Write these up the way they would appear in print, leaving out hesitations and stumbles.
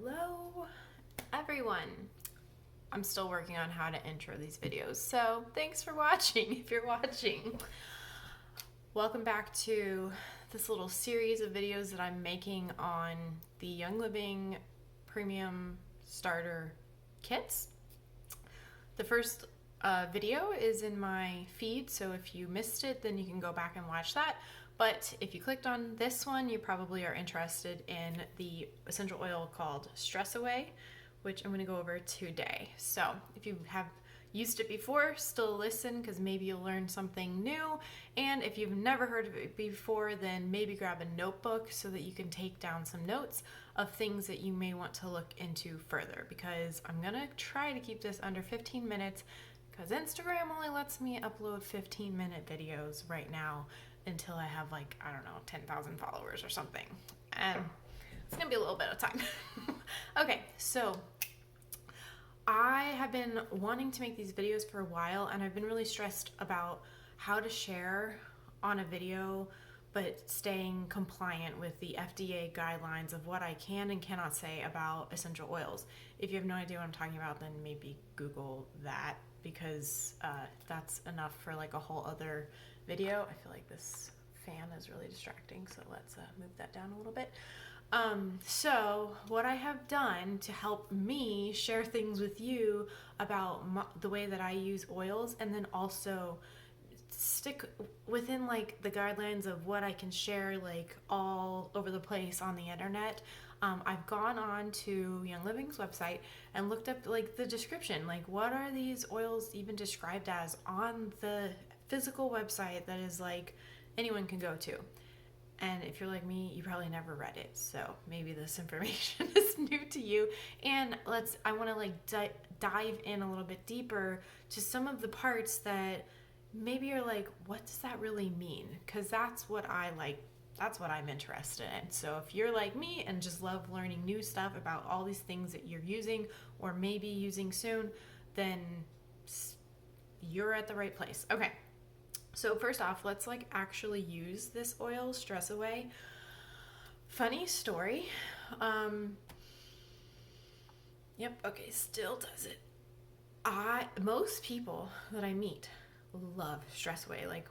Hello everyone. I'm still working on how to intro these videos, so thanks for watching if you're watching. Welcome back to this little series of videos that I'm making on the Young Living Premium Starter Kits. The first video is in my feed, so if you missed it, then you can go back and watch that. But if you clicked on this one, you probably are interested in the essential oil called Stress Away, which I'm going to go over today. So if you have used it before, still listen because maybe you'll learn something new. And if you've never heard of it before, then maybe grab a notebook so that you can take down some notes of things that you may want to look into further, because I'm going to try to keep this under 15 minutes because Instagram only lets me upload 15-minute videos right now until I have, like, I don't know, 10,000 followers or something. And it's gonna be a little bit of time. Okay, so I have been wanting to make these videos for a while, and I've been really stressed about how to share on a video but staying compliant with the FDA guidelines of what I can and cannot say about essential oils. If you have no idea what I'm talking about, then maybe Google that, because that's enough for like a whole other video. I feel like this fan is really distracting, so let's move that down a little bit. So what I have done to help me share things with you about the way that I use oils, and then also stick within like the guidelines of what I can share like all over the place on the internet. I've gone on to Young Living's website and looked up like the description, like what are these oils even described as on the physical website that is like anyone can go to. And if you're like me, you probably never read it, so maybe this information is new to you. And I want to like dive in a little bit deeper to some of the parts that maybe you're like, what does that really mean? Because that's what I like. That's what I'm interested in. So if you're like me and just love learning new stuff about all these things that you're using or maybe using soon, then you're at the right place. Okay. So first off, let's like actually use this oil, Stress Away. Funny story. Yep. Okay. Still does it. Most people that I meet love Stress Away. Like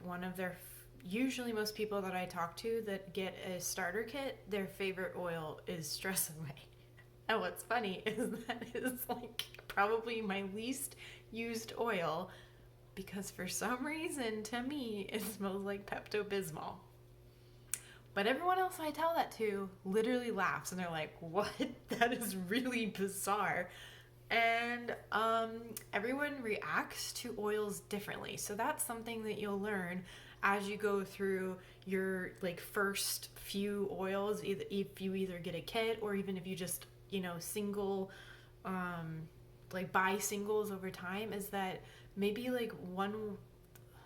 usually most people that I talk to that get a starter kit, their favorite oil is Stress Away. And what's funny is that it's like probably my least used oil, because for some reason to me it smells like Pepto-Bismol. But everyone else I tell that to literally laughs and they're like, what? That is really bizarre. And everyone reacts to oils differently. So that's something that you'll learn as you go through your like first few oils, if you either get a kit or even if you just, single, like buy singles over time, is that maybe like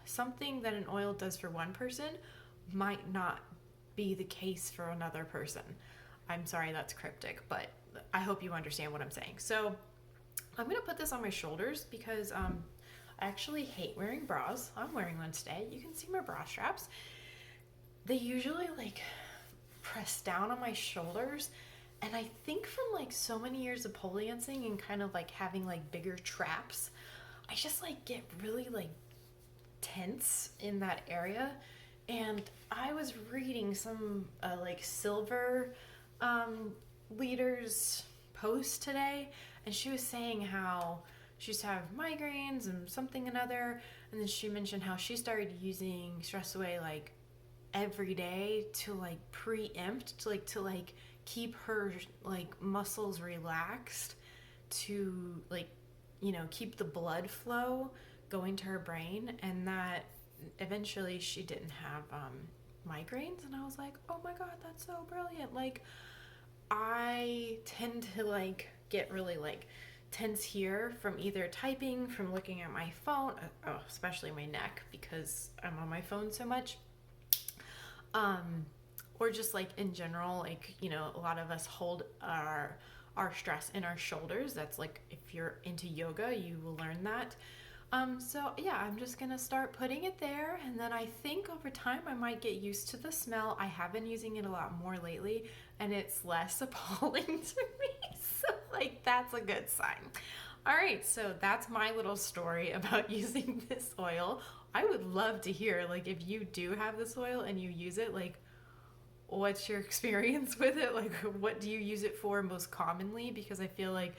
something that an oil does for one person might not be the case for another person. I'm sorry that's cryptic, but I hope you understand what I'm saying. So I'm going to put this on my shoulders because I actually hate wearing bras. I'm wearing one today. You can see my bra straps. They usually like press down on my shoulders. And I think from like so many years of pole dancing and kind of like having like bigger traps, I just like get really like tense in that area. And I was reading some like silver leaders post today, and she was saying how she used to have migraines and something another, and then she mentioned how she started using Stress Away like every day to like preempt, to like keep her like muscles relaxed, to like keep the blood flow going to her brain, and that eventually she didn't have migraines. And I was like, oh my god, that's so brilliant. Like I tend to like get really like tense here from either typing, from looking at my phone, especially my neck because I'm on my phone so much, or just like in general, like a lot of us hold our stress in our shoulders. That's like, if you're into yoga, you will learn that. So yeah, I'm just gonna start putting it there, and then I think over time I might get used to the smell. I have been using it a lot more lately, and it's less appalling to me. Like, that's a good sign. All right, so that's my little story about using this oil. I would love to hear, like, if you do have this oil and you use it, like, what's your experience with it? Like, what do you use it for most commonly? Because I feel like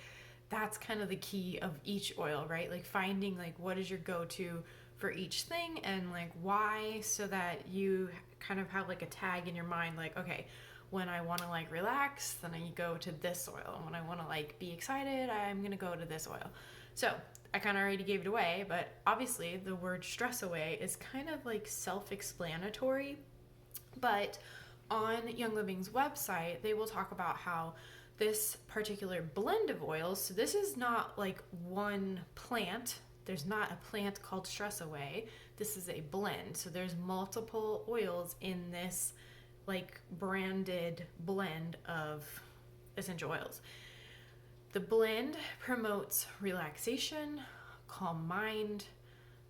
that's kind of the key of each oil, right? Like, finding, like, what is your go-to for each thing and, like, why, so that you kind of have, like, a tag in your mind, like, okay, when I want to, like, relax, then I go to this oil. And when I want to, like, be excited, I'm going to go to this oil. So I kind of already gave it away, but obviously the word stress away is kind of, like, self-explanatory. But on Young Living's website, they will talk about how this particular blend of oils, so this is not like one plant. There's not a plant called Stress Away. This is a blend. So there's multiple oils in this, like, branded blend of essential oils. The blend promotes relaxation, calm mind,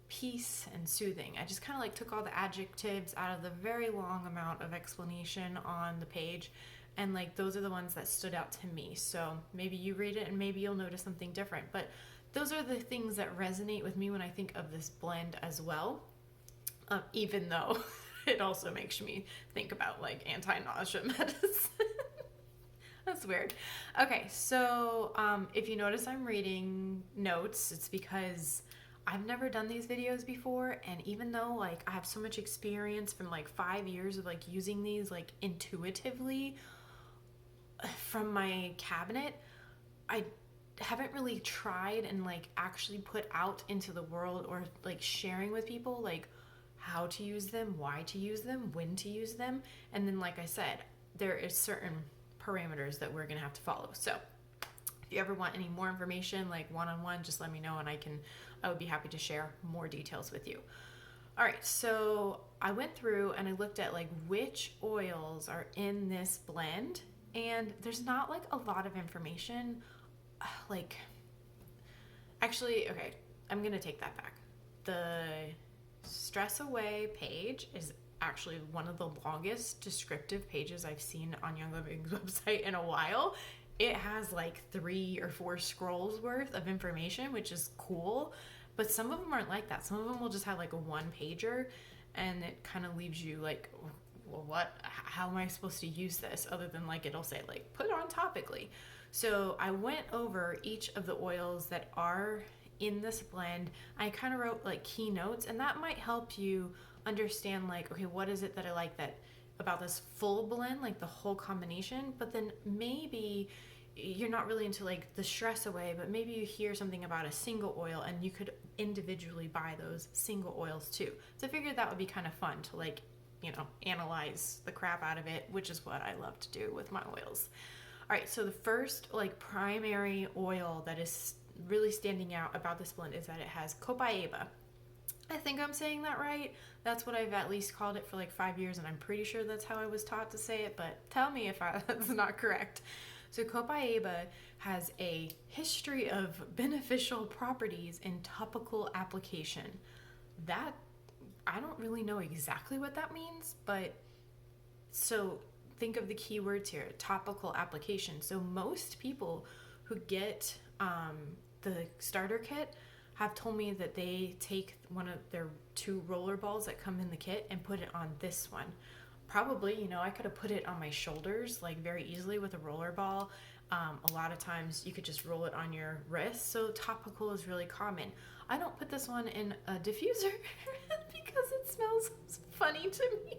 peace, and soothing. I just kind of, like, took all the adjectives out of the very long amount of explanation on the page, and, like, those are the ones that stood out to me. So maybe you read it and maybe you'll notice something different, but those are the things that resonate with me when I think of this blend as well, even though it also makes me think about, like, anti-nausea medicine. That's weird. Okay, so if you notice I'm reading notes, it's because I've never done these videos before, and even though, like, I have so much experience from, like, 5 years of, like, using these, like, intuitively from my cabinet, I haven't really tried and, like, actually put out into the world or, like, sharing with people, like, how to use them, why to use them, when to use them. And then, like I said, there is certain parameters that we're gonna have to follow. So if you ever want any more information, like one-on-one, just let me know and I would be happy to share more details with you. All right, so I went through and I looked at, like, which oils are in this blend, and there's not, like, a lot of information. Like, actually, okay, I'm gonna take that back. The Stress Away page is actually one of the longest descriptive pages I've seen on Young Living's website in a while. It has, like, 3 or 4 scrolls worth of information, which is cool, but some of them aren't like that. Some of them will just have, like, a 1-pager, and it kind of leaves you like, well, how am I supposed to use this, other than, like, it'll say, like, put on topically. So I went over each of the oils that are in this blend. I kind of wrote, like, keynotes, and that might help you understand, like, okay, what is it that I like about this full blend, like the whole combination. But then maybe you're not really into, like, the Stress Away, but maybe you hear something about a single oil and you could individually buy those single oils too. So I figured that would be kind of fun to, like, you know, analyze the crap out of it, which is what I love to do with my oils. All right, so the first, like, primary oil that is really standing out about this blend is that it has Copaiba. I think I'm saying that right. That's what I've at least called it for, like, 5 years, and I'm pretty sure that's how I was taught to say it, but tell me if that's not correct. So Copaiba has a history of beneficial properties in topical application. That, I don't really know exactly what that means, but so think of the keywords here, topical application. So most people who get the starter kit have told me that they take one of their 2 roller balls that come in the kit and put it on this one. Probably, you know, I could have put it on my shoulders, like, very easily with a roller ball. A lot of times you could just roll it on your wrist. So topical is really common. I don't put this one in a diffuser because it smells funny to me.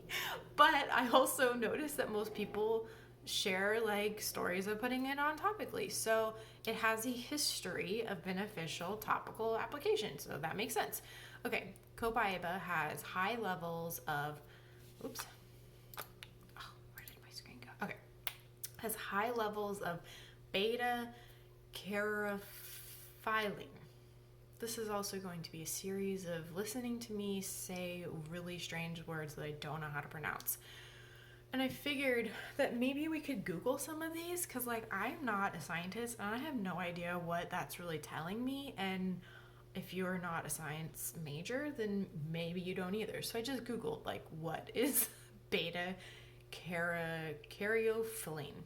But I also noticed that most people share, like, stories of putting it on topically. So it has a history of beneficial topical application. So that makes sense. Okay, Copaiba has high levels of, oops. Oh, where did my screen go? Okay. Has high levels of beta-caryophyllene. This is also going to be a series of listening to me say really strange words that I don't know how to pronounce. And I figured that maybe we could Google some of these, because, like, I'm not a scientist and I have no idea what that's really telling me. And if you're not a science major, then maybe you don't either. So I just Googled, like, what is beta-caryophyllene?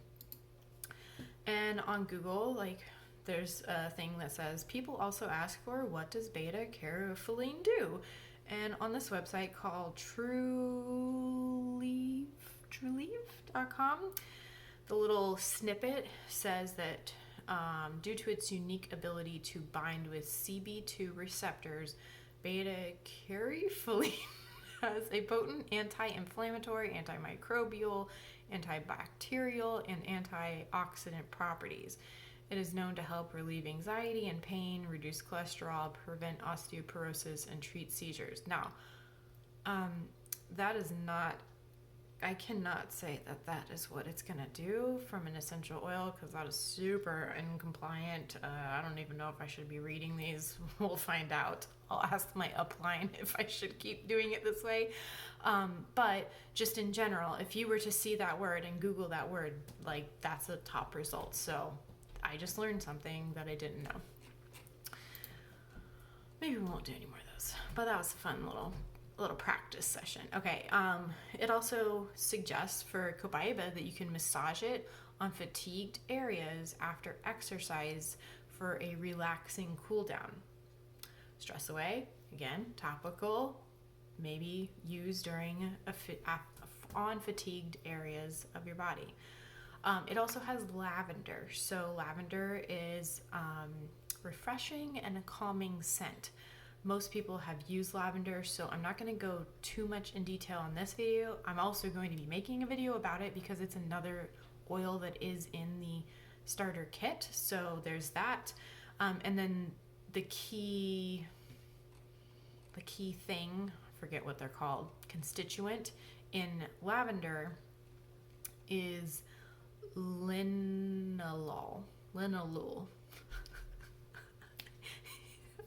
And on Google, like, there's a thing that says people also ask for, what does beta-caryophyllene do? And on this website called trueleaf.com, the little snippet says that due to its unique ability to bind with CB2 receptors, beta-caryophyllene has a potent anti-inflammatory, antimicrobial, antibacterial, and antioxidant properties. It is known to help relieve anxiety and pain, reduce cholesterol, prevent osteoporosis, and treat seizures. Now, that is not, I cannot say that that is what it's going to do from an essential oil, because that is super incompliant. I don't even know if I should be reading these. We'll find out. I'll ask my upline if I should keep doing it this way. But just in general, if you were to see that word and Google that word, like, that's the top result. So I just learned something that I didn't know. Maybe we won't do any more of those, but that was a fun little practice session. Okay, it also suggests for Copaiba that you can massage it on fatigued areas after exercise for a relaxing cool down. Stress away, again, topical, maybe used during on fatigued areas of your body. It also has lavender. So lavender is refreshing and a calming scent. Most people have used lavender, so I'm not going to go too much in detail on this video. I'm also going to be making a video about it because it's another oil that is in the starter kit. So there's that. And then the key thing, I forget what they're called, constituent in lavender is linalool.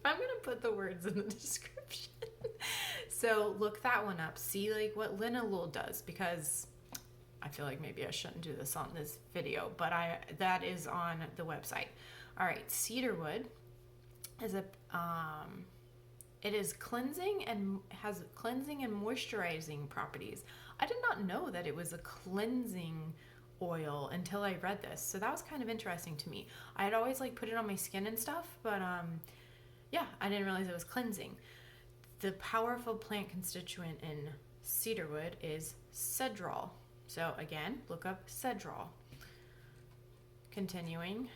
I'm going to put the words in the description. So look that one up. See like what linalool does, because I feel like maybe I shouldn't do this on this video, but that is on the website. All right, cedarwood is it is cleansing and has cleansing and moisturizing properties. I did not know that it was a cleansing oil until I read this, so that was kind of interesting to me. I had always like put it on my skin and stuff, but yeah, I didn't realize it was cleansing. The powerful plant constituent in cedarwood is cedrol. So again, look up cedrol. Continuing.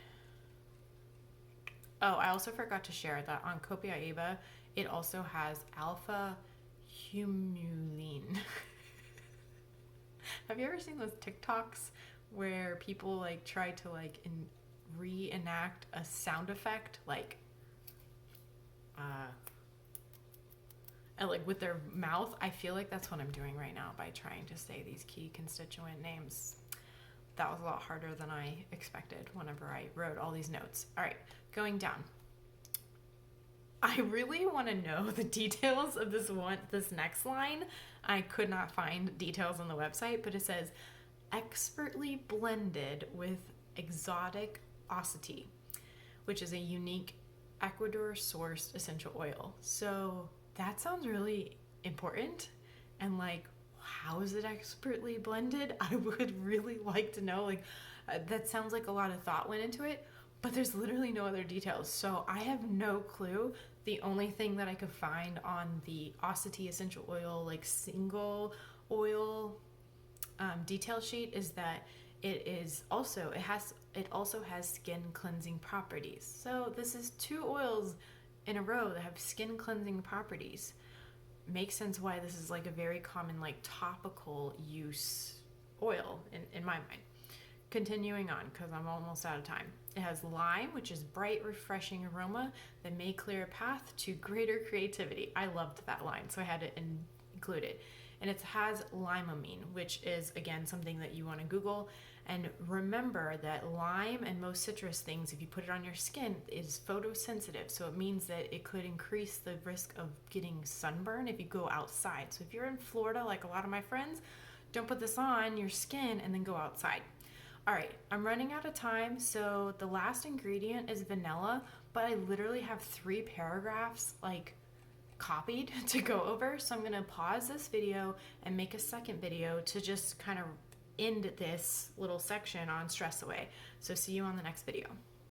Oh, I also forgot to share that on Copaiba, it also has alpha-humulene. Have you ever seen those TikToks where people like try to like reenact a sound effect, like and like with their mouth? I feel like that's what I'm doing right now by trying to say these key constituent names. That was a lot harder than I expected whenever I wrote all these notes. All right, going down. I really want to know the details of this next line. I could not find details on the website, but it says expertly blended with exotic Ocotea, which is a unique Ecuador-sourced essential oil. So that sounds really important. And like, how is it expertly blended? I would really like to know. Like, that sounds like a lot of thought went into it, but there's literally no other details. So I have no clue. The only thing that I could find on the Ocotea essential oil, like single oil detail sheet, is that it also has skin cleansing properties. So this is 2 oils in a row that have skin cleansing properties. Makes sense why this is like a very common like topical use oil in my mind. Continuing on, because I'm almost out of time. It has lime, which is bright, refreshing aroma that may clear a path to greater creativity. I loved that line, so I had to include it. And it has limonene, which is, again, something that you want to Google. And remember that lime and most citrus things, if you put it on your skin, is photosensitive. So it means that it could increase the risk of getting sunburn if you go outside. So if you're in Florida, like a lot of my friends, don't put this on your skin and then go outside. All right, I'm running out of time, so the last ingredient is vanilla, but I literally have 3 paragraphs like copied to go over, so I'm gonna pause this video and make a second video to just kind of end this little section on stress away. So see you on the next video.